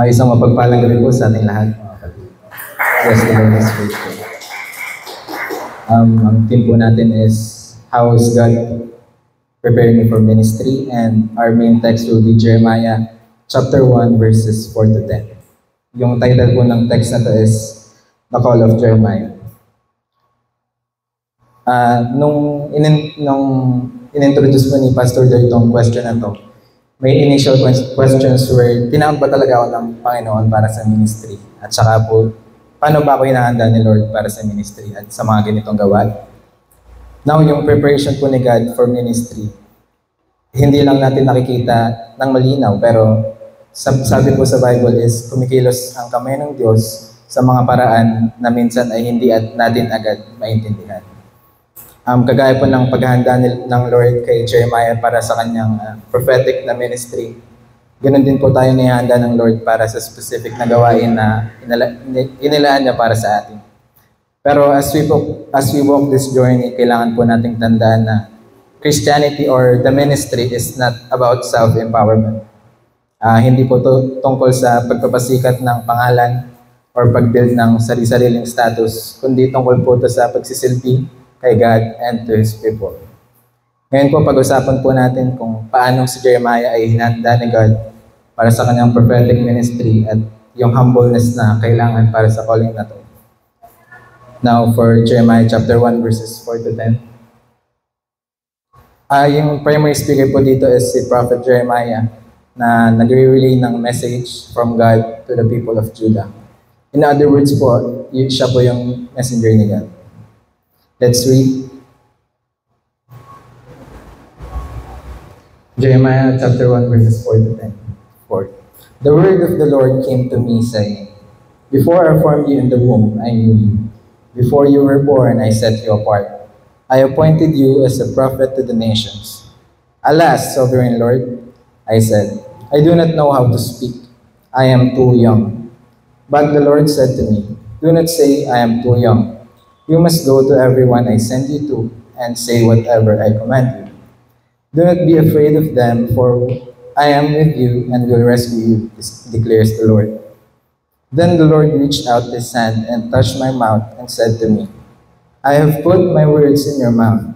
Isang mapagpalang gabi po sa ating lahat, mga kapatid. Yes, the Lord is faithful. Ang theme po natin is, How is God preparing me for ministry? And our main text will be Jeremiah chapter 1, verses 4 to 10. Yung title po ng text na to is, The Call of Jeremiah. Nung in-introduce po ni Pastor Joy itong question na to, may initial questions where tinawag ba talaga ako ng Panginoon para sa ministry? At saka po, paano ba ako hinahanda ni Lord para sa ministry at sa mga ganitong gawain? Now, yung preparation po ni God for ministry, hindi lang natin nakikita ng malinaw, pero sabi po sa Bible is, kumikilos ang kamay ng Diyos sa mga paraan na minsan ay hindi natin agad maintindihan. Kagaya po ng paghahanda ng Lord kay Jeremiah para sa kanyang prophetic na ministry, ganoon din po tayo nihanda ng Lord para sa specific na gawain na inilaan niya para sa atin. Pero as we walk this journey, kailangan po nating tandaan na Christianity or the ministry is not about self-empowerment. Hindi po tungkol sa pagpapasikat ng pangalan or pag-build ng sarili-sariling status, kundi tungkol po ito sa pagsisilbi kay God and to His people. Ngayon po, pag-usapan po natin kung paano si Jeremiah ay hinanda ni God para sa kanyang prophetic ministry at yung humbleness na kailangan para sa calling na to. Now, for Jeremiah chapter 1, verses 4 to 10. Yung primary speaker po dito is si Prophet Jeremiah na nagre-relay ng message from God to the people of Judah. In other words po, siya po yung messenger ni God. Let's read Jeremiah chapter 1, verses 4 to 10. 4. The word of the Lord came to me, saying, Before I formed you in the womb, I knew you. Before you were born, I set you apart. I appointed you as a prophet to the nations. Alas, sovereign Lord, I said, I do not know how to speak. I am too young. But the Lord said to me, Do not say, I am too young. You must go to everyone I send you to and say whatever I command you. Do not be afraid of them, for I am with you and will rescue you, declares the Lord. Then the Lord reached out His hand and touched my mouth and said to me, I have put my words in your mouth.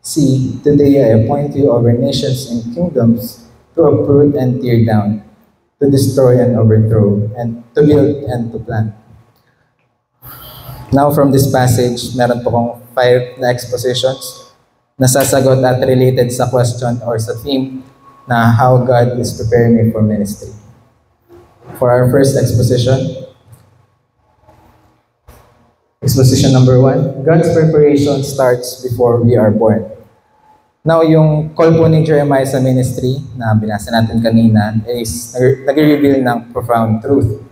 See, today I appoint you over nations and kingdoms to uproot and tear down, to destroy and overthrow, and to build and to plant. Now from this passage, meron po kong 5 na expositions na sasagot at related sa question or sa theme na how God is preparing me for ministry. For our first exposition number 1, God's preparation starts before we are born. Now, yung call po ni Jeremiah sa ministry na binasa natin kanina is nag-reveal ng profound truth.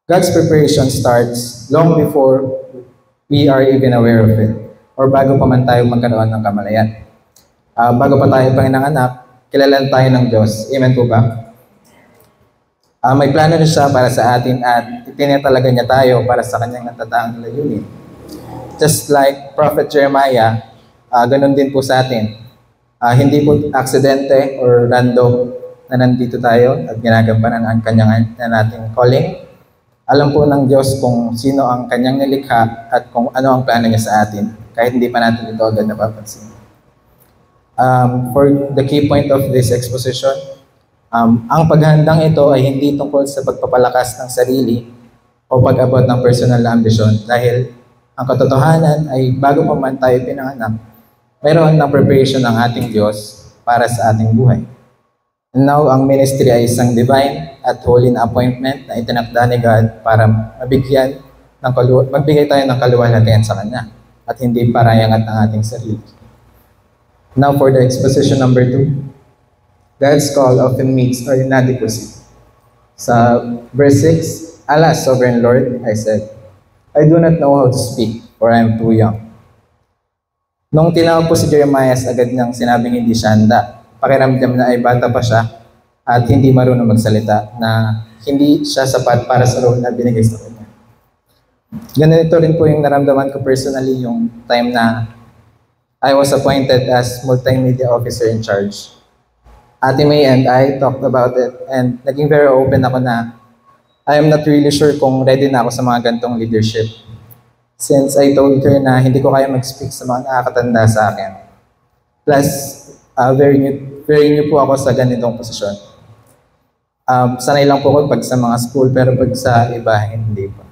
God's preparation starts long before we are even aware of it, or bago pa man tayo magkaroon ng kamalayan. Bago pa tayo panginanganak, kilala tayo ng Diyos. Amen po ba? May plano na siya para sa atin at itinatalaga niya tayo para sa kanyang natataang layunin. Just like Prophet Jeremiah, ganun din po sa atin. Hindi po aksidente or random na nandito tayo at ginagampanan ang kanyang nating calling. Alam po ng Diyos kung sino ang kanyang nilikha at kung ano ang plano niya sa atin, kahit hindi pa natin ito agad napapansin. For the key point of this exposition, ang paghandang ito ay hindi tungkol sa pagpapalakas ng sarili o pag-abot ng personal na ambisyon, dahil ang katotohanan ay bago pa man tayo pinanganak, mayroon ng preparation ng ating Diyos para sa ating buhay. And now, ang ministry ay isang divine at holy na appointment na itinakda ni God para magbigay tayo ng kaluwalhatian sa Kanya at hindi para iangat ang ating sarili. Now for the exposition number 2, God's call often meets our inadequacy. Sa verse 6, Alas, sovereign Lord, I said, I do not know how to speak, for I am too young. Nung tinawag po si Jeremiah, agad niyang sinabing hindi siya handa. Pakiramdam na ay bata pa siya at hindi marunong magsalita, na hindi siya sapat para sa role na binigay sa kanya. Ganito rin po yung naramdaman ko personally yung time na I was appointed as multimedia officer in charge. Ate May and I talked about it and naging very open ako na I am not really sure kung ready na ako sa mga gantong leadership. Since I told her na hindi ko kaya mag-speak sa mga nakakatanda sa akin. Plus, very new po ako sa ganitong posisyon. Sanay lang po ako pag sa mga school pero pag sa iba, hindi po.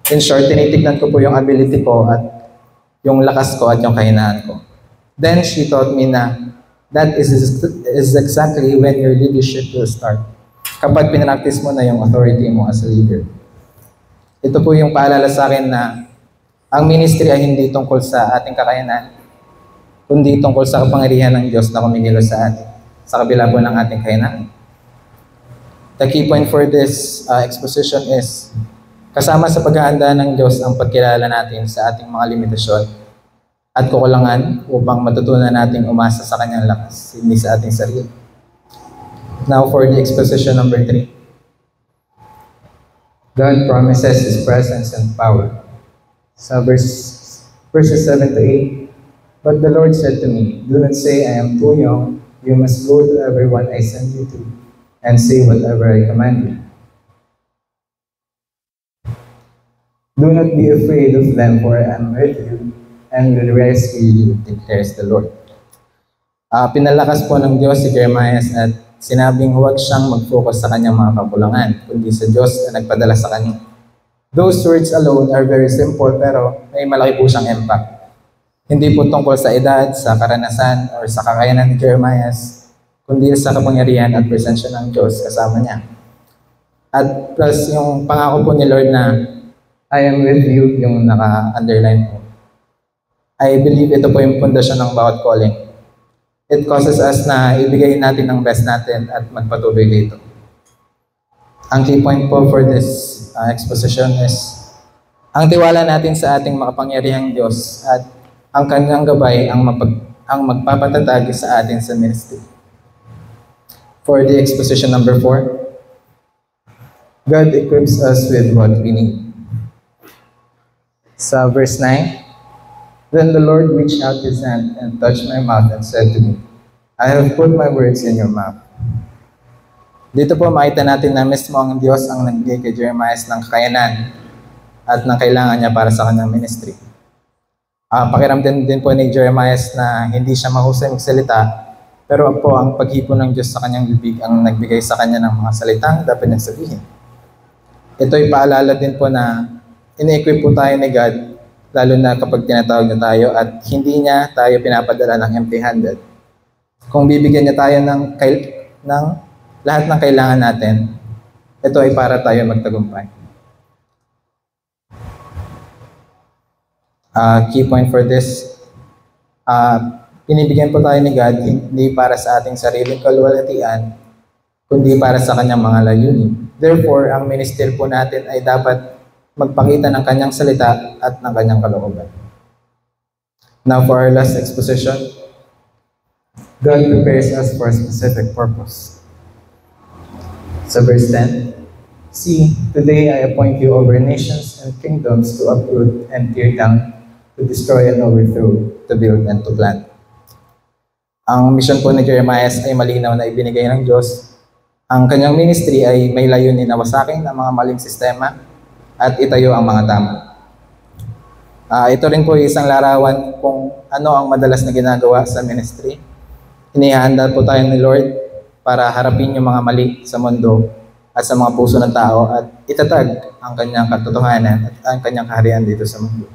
In short, tinitignan ko po yung ability ko at yung lakas ko at yung kahinaan ko. Then she taught me na that is exactly when your leadership will start. Kapag pinractice mo na yung authority mo as a leader. Ito po yung paalala sa akin na ang ministry ay hindi tungkol sa ating kakayanan, kundi tungkol sa kapangyarihan ng Diyos na kumikilos sa atin, sa kabila po ng ating kahinaan. The key point for this exposition is kasama sa paghahanda ng Diyos ang pagkilala natin sa ating mga limitasyon at kukulangan upang matutunan nating umasa sa Kanyang lakas, hindi sa ating sarili. Now for the exposition number 3. God promises His presence and power. So verses 7 to 8. But the Lord said to me, do not say I am too young. You must go to everyone I send you to and say whatever I command you. Do not be afraid of them, for I am with you and will rescue you, declares the Lord. Pinalakas po ng Diyos si Jeremiah at sinabing huwag siyang mag-focus sa kanyang mga kakulangan, kundi sa Diyos na nagpadala sa kanya. Those words alone are very simple pero may malaki po siyang impact. Hindi po tungkol sa edad, sa karanasan, or sa kakayanan ni Jeremiah, kundi sa kapangyarihan at presensya ng Diyos kasama niya. At plus yung pangako po ni Lord na I am with you, yung naka-underline po. I believe ito po yung pundasyon ng bawat calling. It causes us na ibigay natin ang best natin at magpatuloy dito. Ang key point po for this exposition is ang tiwala natin sa ating makapangyarihang Diyos at ang Kanyang gabay ang magpapatatag sa atin sa ministry. For the exposition number 4, God equips us with what we need. Sa verse 9, then the Lord reached out His hand and touched my mouth and said to me, I have put my words in your mouth. Dito po makita natin na mismo ang Diyos ang nagbigay kay Jeremiah ng kakayanan at ng kailangan niya para sa kanyang ministry. Pakiramdam din po ni Jeremiah na hindi siya mahusay magsalita, pero po ang paghipon ng Diyos sa kanyang bibig ang nagbigay sa kanya ng mga salitang dapat niyang sabihin. Ito'y paalala din po na ini-equip po tayo ni God, lalo na kapag tinatawag niya tayo at hindi niya tayo pinapadala ng empty-handed. Kung bibigyan niya tayo ng lahat ng kailangan natin, ito ay para tayo magtagumpay. Key point for this, pinibigyan po tayo ni God hindi para sa ating sariling kaluwalhatian, kundi para sa kanyang mga layunin. Therefore, ang ministry po natin ay dapat magpakita ng kanyang salita at ng kanyang kalooban. Now for our last exposition, God prepares us for a specific purpose. Sa verse 10, see, today I appoint you over nations and kingdoms to uproot and tear down, to destroy and overthrow, to build and to plant. Ang mission po ni Jeremiah ay malinaw na ibinigay ng Diyos. Ang kanyang ministry ay may layunin na wasakin ang mga maling sistema at itayo ang mga tama. Ito rin po isang larawan kung ano ang madalas na ginagawa sa ministry. Inihahanda po tayo ni Lord para harapin yung mga mali sa mundo at sa mga puso ng tao at itatag ang kanyang katotohanan at ang kanyang kaharian dito sa mundo.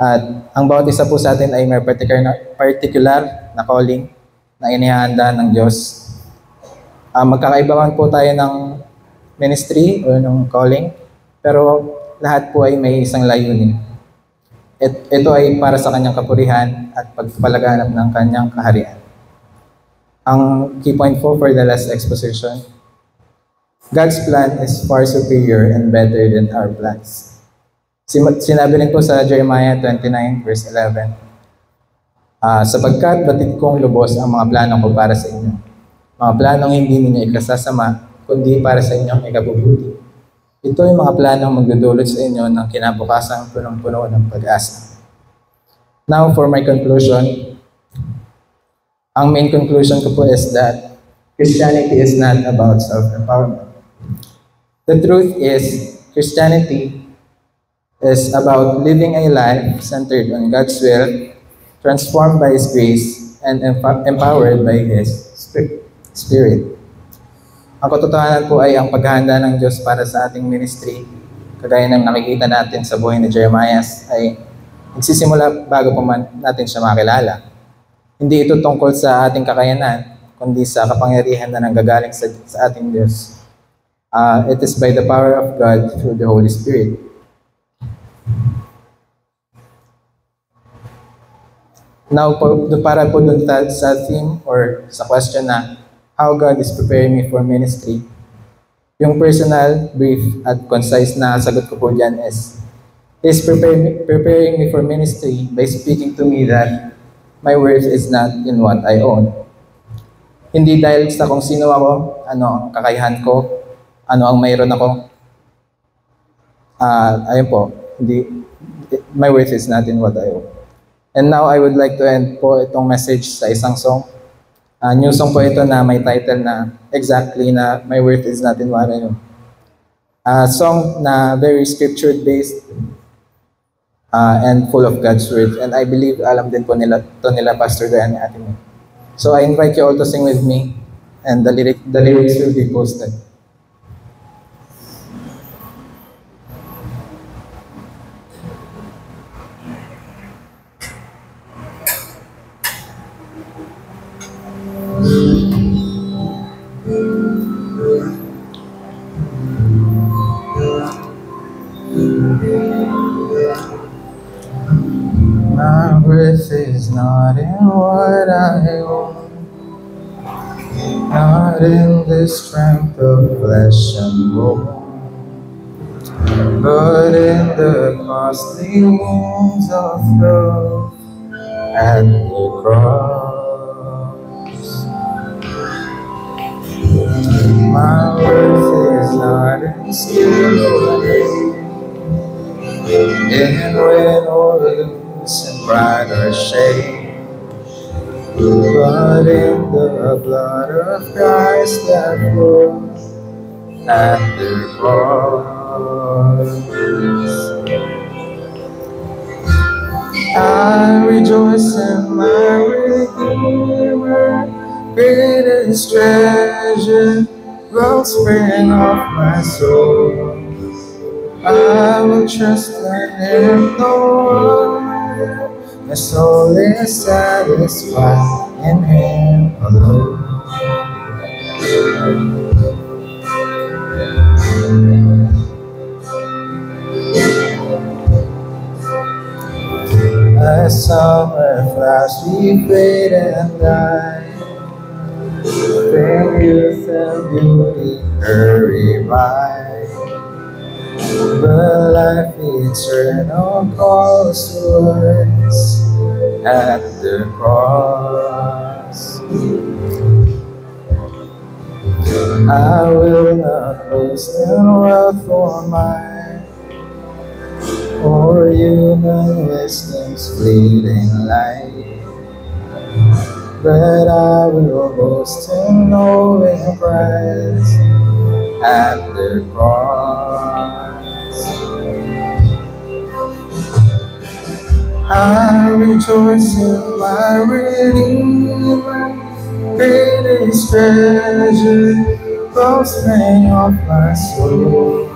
At ang bawat isa po sa atin ay may particular na calling na inihahanda ng Diyos. Magkakaiba po tayo ng ministry o ng calling, pero lahat po ay may isang layunin. Ito ay para sa kanyang kapurihan at pagpapalaganap ng kanyang kaharian. Ang key point po for the last exposition, God's plan is far superior and better than our plans. Sinabi rin po sa Jeremiah 29 verse 11, sapagkat batid kong lubos ang mga plano ko para sa inyo. Mga planong hindi ninyo ikasasama, kundi para sa inyong ikabubuti. Ito ay mga planong magdudulot sa inyo ng kinabukasang punong-puno ng pag-asa. Now for my conclusion, Ang main conclusion ko po is that Christianity is not about self-empowerment. The truth is, Christianity is about living a life centered on God's will, transformed by His grace, and empowered by His Spirit. Ang katotohanan po ay ang paghahanda ng Diyos para sa ating ministry, kagaya ng nakikita natin sa buhay ni Jeremiah, ay nagsisimula bago pa man natin siya makilala. Hindi ito tungkol sa ating kakayanan, kundi sa kapangyarihan na nanggagaling sa ating Diyos. It is by the power of God through the Holy Spirit. Now, para po dun sa theme or sa question na how God is preparing me for ministry, yung personal, brief, at concise na sagot ko po dyan is, He's preparing me for ministry by speaking to me that my worth is not in what I own. Hindi dahil sa kung sino ako, ano ang kakayahan ko, ano ang mayroon ako. Ayun po, my worth is not in what I own. And now I would like to end po itong message sa isang song. New song po ito na may title na exactly na My Worth is Not in What I Own. Song na very scripture-based and full of God's word. And I believe alam din po nila Pastor Diane at me. So I invite you all to sing with me, and the lyrics will be posted. My worth is not in what I own, not in the strength of flesh and bone, but in the costly wounds of love at the cross. My worth is not in skill or in win or lose, in pride or shame, but in the blood of Christ that flows at the cross. I rejoice in my Redeemer, greatest treasure, wellspring of my soul. I will trust in Him, no other. My soul is satisfied in Him alone. As summer flowers we fade and die, fair youth and beauty hurry by, but life eternal calls to us at the cross. I will not boast in wealth or might, or human wisdom's fleeting light, but I will boast in knowing Christ at the cross. I rejoice in my Redeemer, greatest treasure, wellspring of my soul.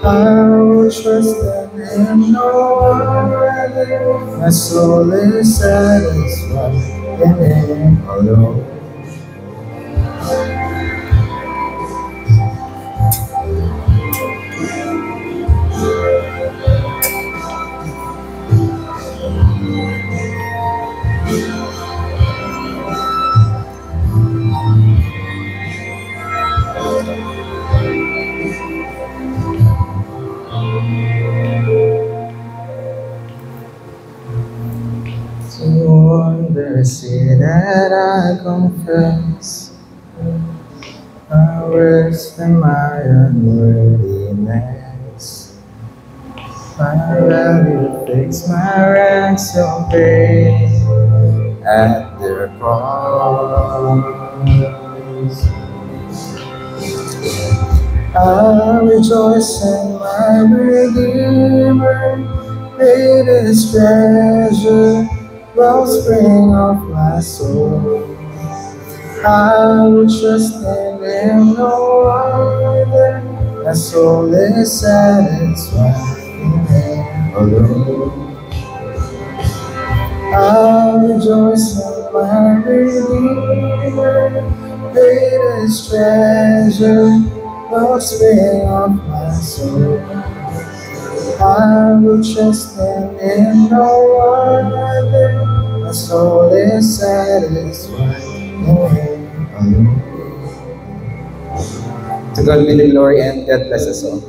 I will trust in Him, no other. My soul is satisfied in Him alone. Mercy that I confess, my worth and my unworthiness, my value fixed, my ransom paid at the their cross. I rejoice in my Redeemer, greatest treasure, wellspring of my soul. I will trust in Him, no other. My soul is satisfied in Him alone. I rejoice in my Redeemer, greatest treasure, wellspring of my soul. I will trust in Him, no other. My soul is satisfied in Him alone. To God be the glory and God bless us all.